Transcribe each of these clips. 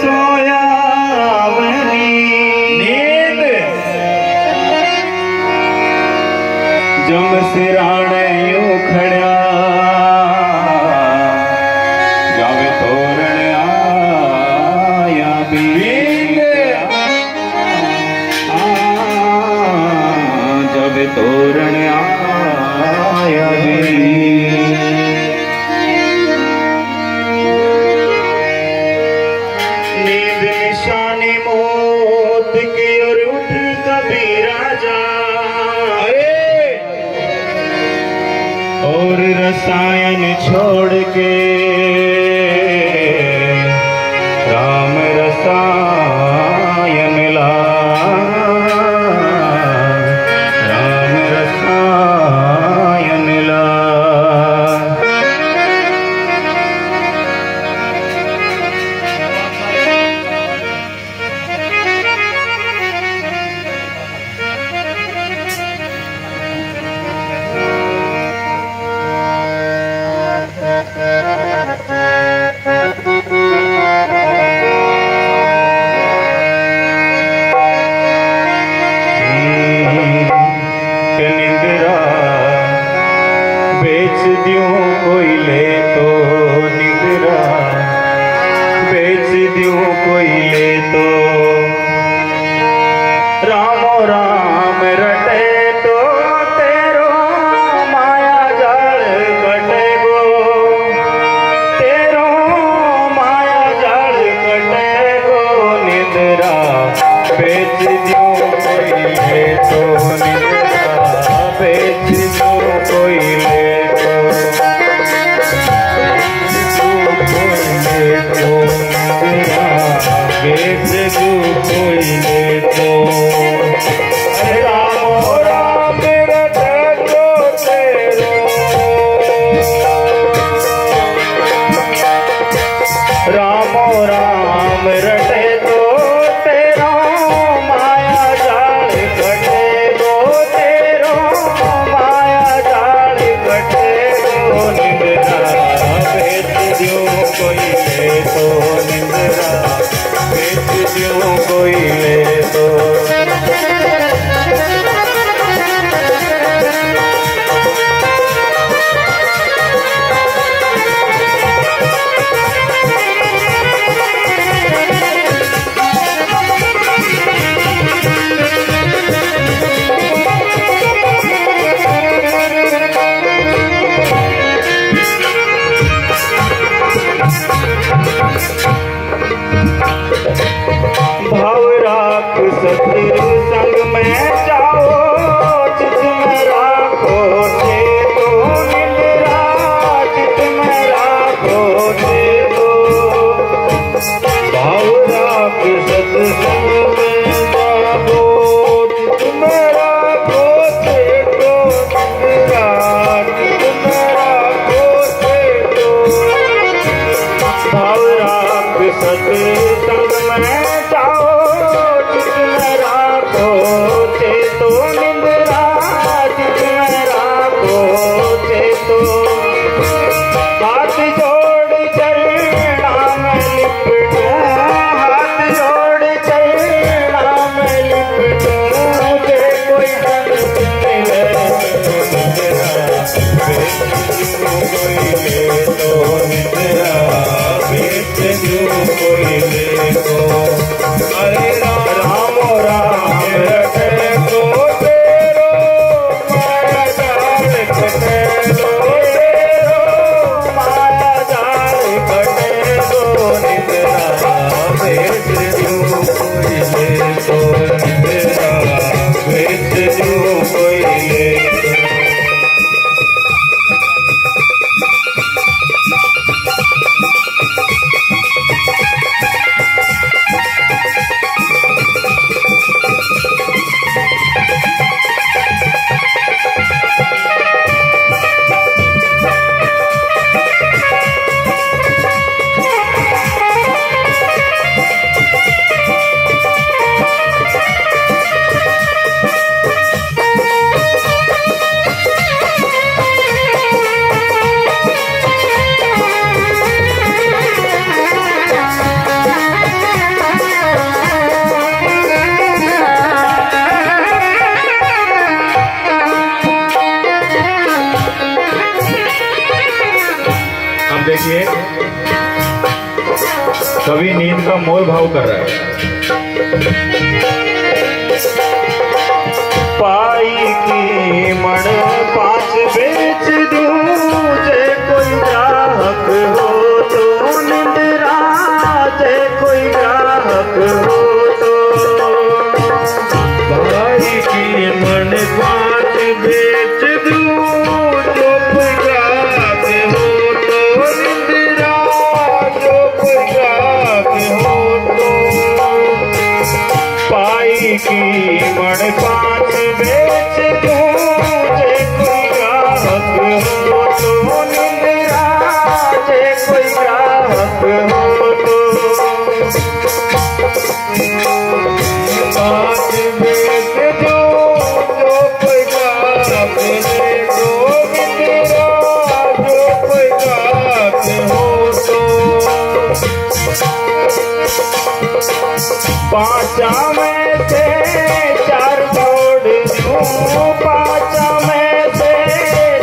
सोया नींद जम सिराणे यूं खड़ा जावे तोरण आया बींद जावे तोरण आया नींद निशानी मौत की और उठ कबीरा जा और रसायन छोड़ के राम रसायन ला राम रसायन ला बेच दूं कोई ले तो निगरा बेच दूं कोई ले तो रामो राम रटे तो तेरो माया जाल कटे गो तेरो माया जाल कटे गो निद्रा बेच दूं कोई ले तो निद्रा बेच दूं कोई ले बेच दूं कोई ले तो रामो राम रटे तो तेरो रामो राम रटे तो तेरो माया जाल कटे गो तेरो माया जाल कटे गो निंद्रा बेच दूं कोई ले तो निंद्रा बेच दूं कोई ले तो भाव राख सतगुरु संग में जाओ चित में राखो चेतो निंद्रा चित में राखो चेतो भाव राख सत्संग में जाओ चित में राखो चेतो निंद्रा चित में राखो चेतो भाव राख सत्संग में जाओ चित में राखो चेतो निंद्रा चित में राखो चेतो हाथ जोड़ चरणा में लिपटूं हाथ जोड़ चरणा में लिपटूं मुझे कोई संत मिले तो निंद्रा बेच दूं कोई ले तो निंद्रा बेच दूं कोई ले तो कवि नींद का मोल भाव कर रहा है। पाई की मण 5 बेच दूं, जे कोई ग्राहक हो तो निंद्रा, जे कोई ग्राहक हो तो। भाई की मन 5 बेच दूं, जो कोई ग्राहक हो तो निंद्रा, जो कोई ग्राहक हो तो। पाई की मण 5 बेच दूं, जे कोई ग्राहक हो तो निंद्रा, जे कोई ग्राहक हो तो। 5 बेच दूं, जो कोई ग्राहक है तो निंद्रा, जो कोई ग्राहक हो तो। 5 में से 4 छोड़ दूं, 5 में से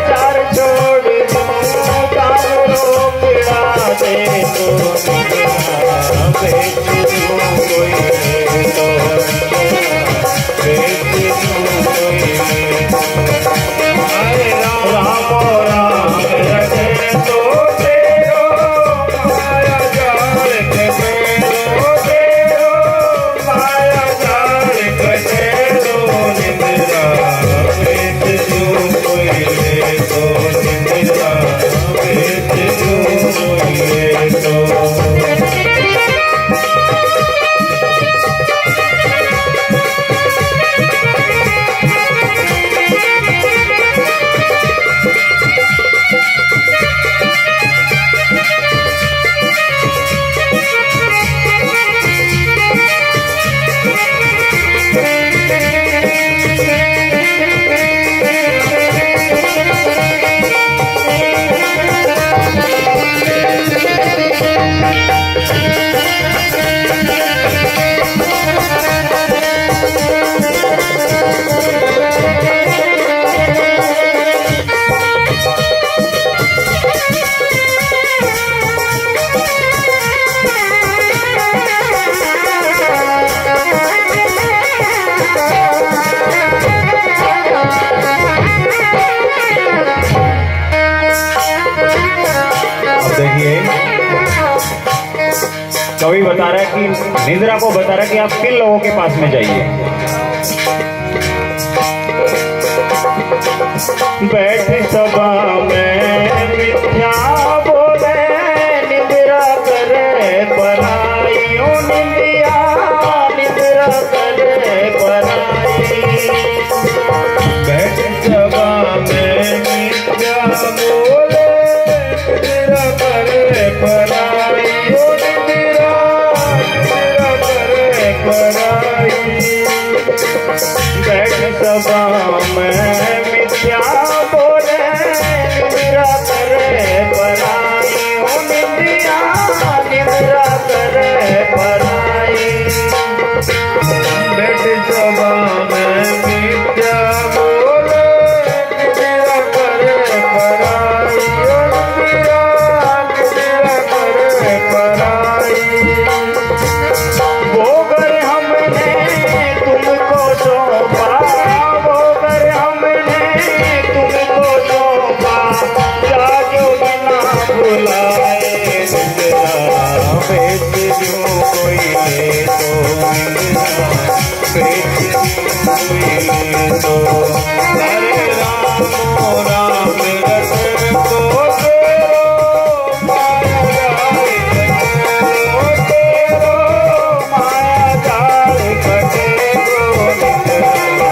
4 छोड़ दूं, 4 रोकड़ा दे तो निंद्रा, बेच दूं कोई ले तो निंद्रा, बेच दूं कोई ले तो। अरे रामो राम रखे तो तेरो, माया जाल तेरो तेरो, माया जाल कचेरो निंद्रा, बेच दूं कोई ले तो निंद्रा, बेच दूं कोई ले तो। देखिए, कवि बता रहा है कि निंद्रा को बता रहा है कि आप किन लोगों के पास में जाइए। बैठ सभा में मिथ्या बोले, निंद्रा करे पराइयों, निंदिया निंद्रा करे पराई। बैठ सभा में मिथ्या बोले, निंद्रा करे पराई, ओ निंद्रा, निंद्रा करे पराई। बैठ सभा में मिथ्या बोले, निंद्रा करे पराई, ओ निंदिया निंद्रा करे पराई। बैठ सभा में मिथ्या बोले, निंद्रा करे पराई, ओ निंद्रा, निंद्रा करे पराई। वो घर हमने तुमको सौंपा, वो घर हमने तुमको सौंपा, जागो बिना बुलाए, निंद्रा बेच दूं कोई ले तो निंद्रा, बेच दूं कोई ले तो। हरे राम राम रखे तो तेरो, माया जाल कचेरो तेरो, माया जाल कटेरो निंद्रा,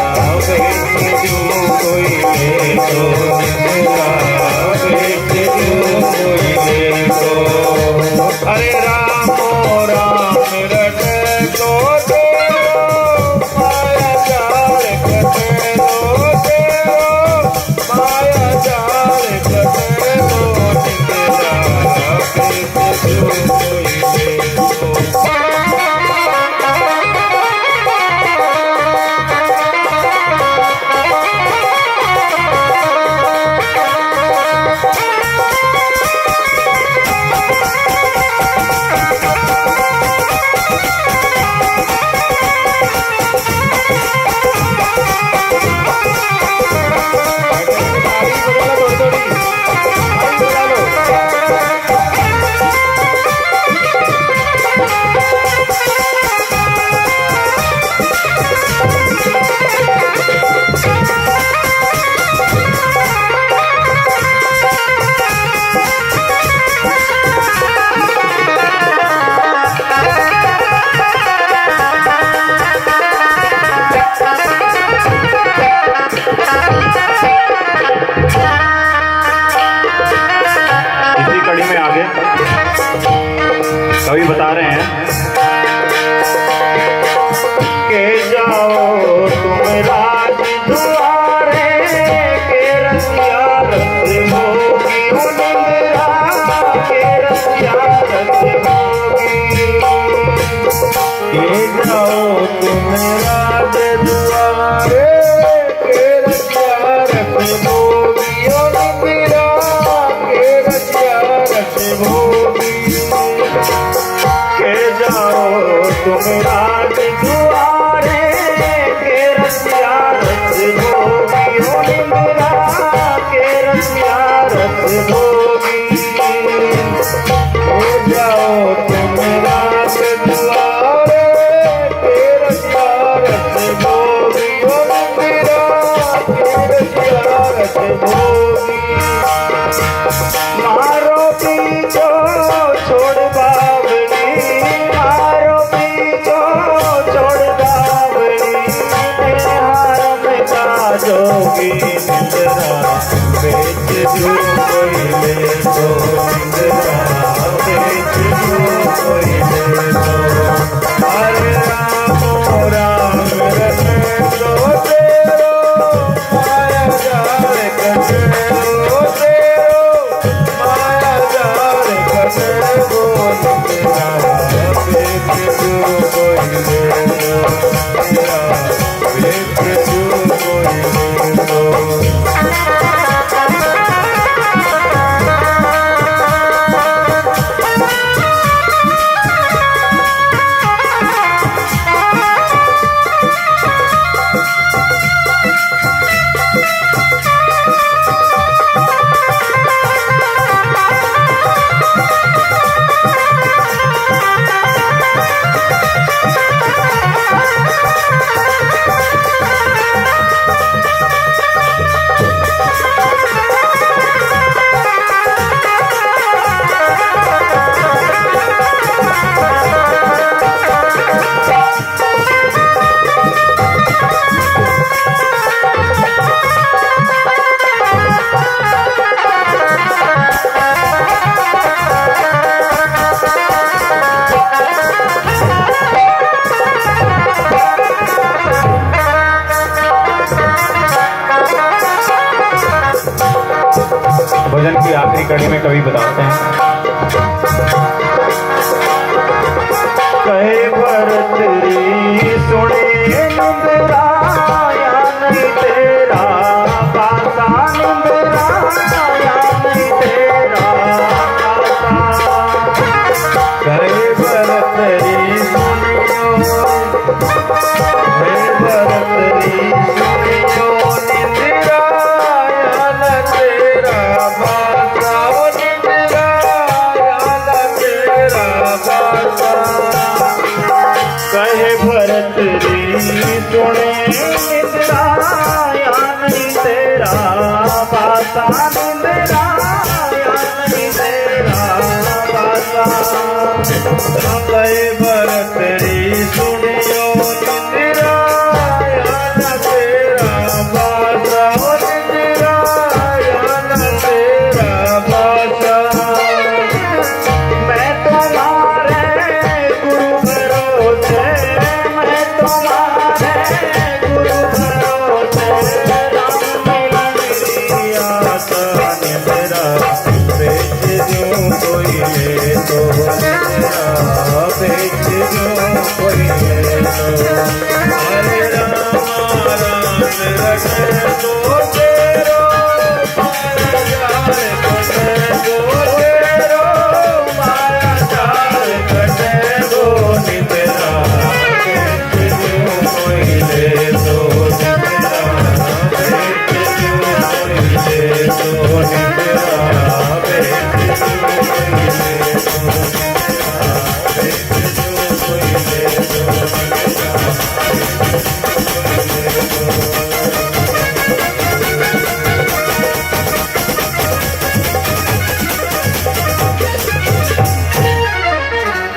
बेच दूं कोई ले तो निंद्रा, बेच दूं कोई ले तो। हरे राम राम रखे तो तेरो, माया जाल कचेरो तेरो, माया के जाओ तुम राज दुआरे के रसिया रस मोगी निंद्रा के रसिया रस मोगी के जाओ तुम राज दुआरे के रसिया रस मोगी निंद्रा के रसिया रस मोगी के जाओ तुम राज दुआरे के रसिया रस भोगी निंद्रा के रसिया रस भोगी हो जाओ तुम राज दुआरे के रसिया रस भोगी निंद्रा के रसिया रस भोगी मारो पीछो छोड़ बावली मारो पीछो छोड़ बावली हार में जोगी निंद्रा बेच दूँ कोई ले तो निंद्रा बेच दूँ कोई ले तो हरे राम रतन तो तेरो माया जाल कचरो तेरो माया जाल कचरो निंद्रा बेच दूँ कोई ले तो निंद्रा बेच दूँ कोई ले तो भजन की आखिरी कड़ी में कवि बताते हैं, कहे भरत री सुने निंद्रा या नहीं तेरा पासा निंद्रा या नहीं तेरा पासा कहे भरत री सुनियो कहे भरत री सुनियो निंद्रा या न तेरा पासा निंद्रा या न तेरा पासा कहे भरत री सुने निंद्रा या नहीं तेरा पासा निंद्रा या नहीं तेरा पासा कहे भरत री सुनियो निंद्रा या न तेरा पासा निंद्रा या न तेरा पासा मैं तुम्हारे गुरु भरोसे मैं तुम्हारे गुरु भरोसे राम मिलन मेरी आशा निंद्रा बेच दूँ कोई ले तो निंद्रा बेच दूँ कोई ले तो हरे राम रटन तो